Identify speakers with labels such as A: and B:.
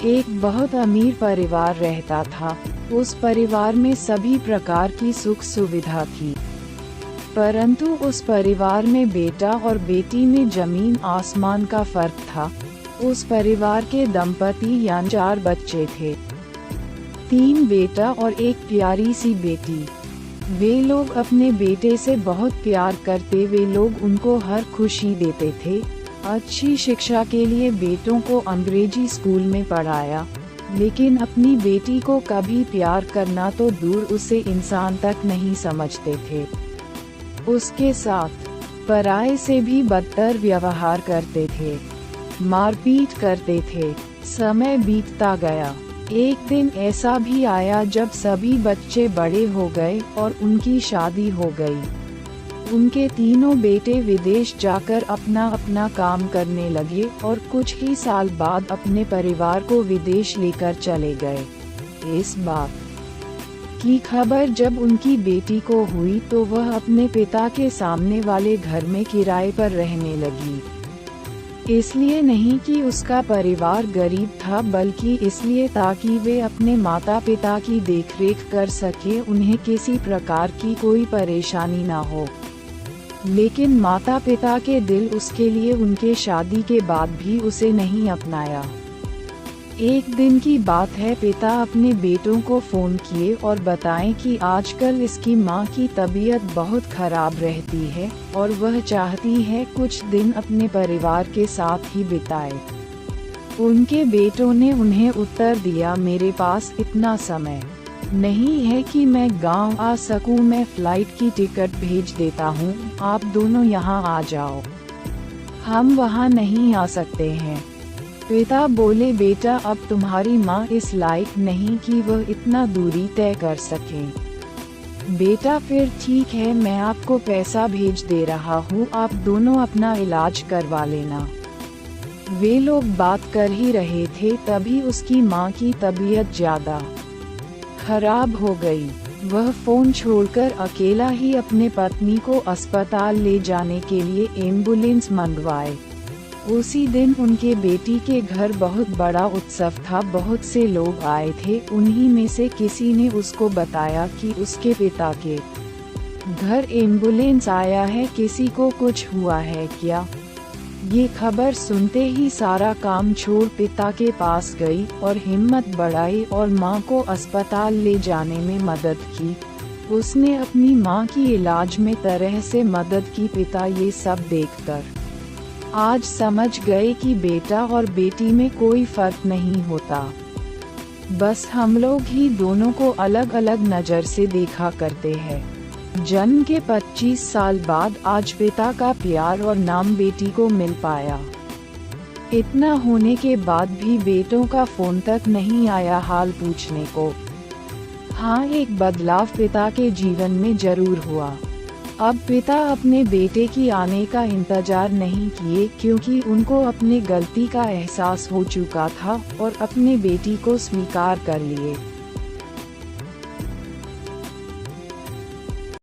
A: एक बहुत अमीर परिवार रहता था। उस परिवार में सभी प्रकार की सुख सुविधा थी, परंतु उस परिवार में बेटा और बेटी में जमीन आसमान का फर्क था। उस परिवार के दंपति यानी 4 बच्चे थे, 3 बेटा और एक प्यारी सी बेटी। वे लोग अपने बेटे से बहुत प्यार करते, वे लोग उनको हर खुशी देते थे। अच्छी शिक्षा के लिए बेटों को अंग्रेजी स्कूल में पढ़ाया, लेकिन अपनी बेटी को कभी प्यार करना तो दूर, उसे इंसान तक नहीं समझते थे। उसके साथ पराये से भी बदतर व्यवहार करते थे, मारपीट करते थे। समय बीतता गया। एक दिन ऐसा भी आया जब सभी बच्चे बड़े हो गए और उनकी शादी हो गई। उनके तीनों बेटे विदेश जाकर अपना अपना काम करने लगे और कुछ ही साल बाद अपने परिवार को विदेश लेकर चले गए। इस बात की खबर जब उनकी बेटी को हुई तो वह अपने पिता के सामने वाले घर में किराए पर रहने लगी। इसलिए नहीं कि उसका परिवार गरीब था, बल्कि इसलिए ताकि वे अपने माता पिता की देखरेख कर सके, उन्हें किसी प्रकार की कोई परेशानी ना हो। लेकिन माता पिता के दिल उसके लिए उनके शादी के बाद भी उसे नहीं अपनाया। एक दिन की बात है, पिता अपने बेटों को फ़ोन किए और बताएं कि आजकल इसकी मां की तबीयत बहुत खराब रहती है और वह चाहती है कुछ दिन अपने परिवार के साथ ही बिताए। उनके बेटों ने उन्हें उत्तर दिया, मेरे पास इतना समय नहीं है कि मैं गांव आ सकूं, मैं फ्लाइट की टिकट भेज देता हूं, आप दोनों यहां आ जाओ। हम वहां नहीं आ सकते हैं। पिता बोले, बेटा अब तुम्हारी माँ इस लायक नहीं कि वह इतना दूरी तय कर सकें। बेटा फिर ठीक है, मैं आपको पैसा भेज दे रहा हूँ, आप दोनों अपना इलाज करवा लेना। वे लोग बात कर ही रहे थे, तभी उसकी माँ की तबीयत ज्यादा खराब हो गई। वह फोन छोड़कर अकेला ही अपने पत्नी को अस्पताल ले जाने के लिए एम्बुलेंस मंगवाए। उसी दिन उनके बेटी के घर बहुत बड़ा उत्सव था, बहुत से लोग आए थे। उन्हीं में से किसी ने उसको बताया कि उसके पिता के घर एम्बुलेंस आया है, किसी को कुछ हुआ है क्या। ये खबर सुनते ही सारा काम छोड़ पिता के पास गई और हिम्मत बढ़ाई और मां को अस्पताल ले जाने में मदद की। उसने अपनी मां की इलाज में तरह से मदद की। पिता ये सब देखकर आज समझ गए कि बेटा और बेटी में कोई फर्क नहीं होता, बस हम लोग ही दोनों को अलग अलग नज़र से देखा करते हैं। जन्म के 25 साल बाद आज पिता का प्यार और नाम बेटी को मिल पाया। इतना होने के बाद भी बेटों का फोन तक नहीं आया हाल पूछने को। हाँ, एक बदलाव पिता के जीवन में जरूर हुआ। अब पिता अपने बेटे की आने का इंतजार नहीं किए, क्योंकि उनको अपने गलती का एहसास हो चुका था और अपने बेटी को स्वीकार कर लिए।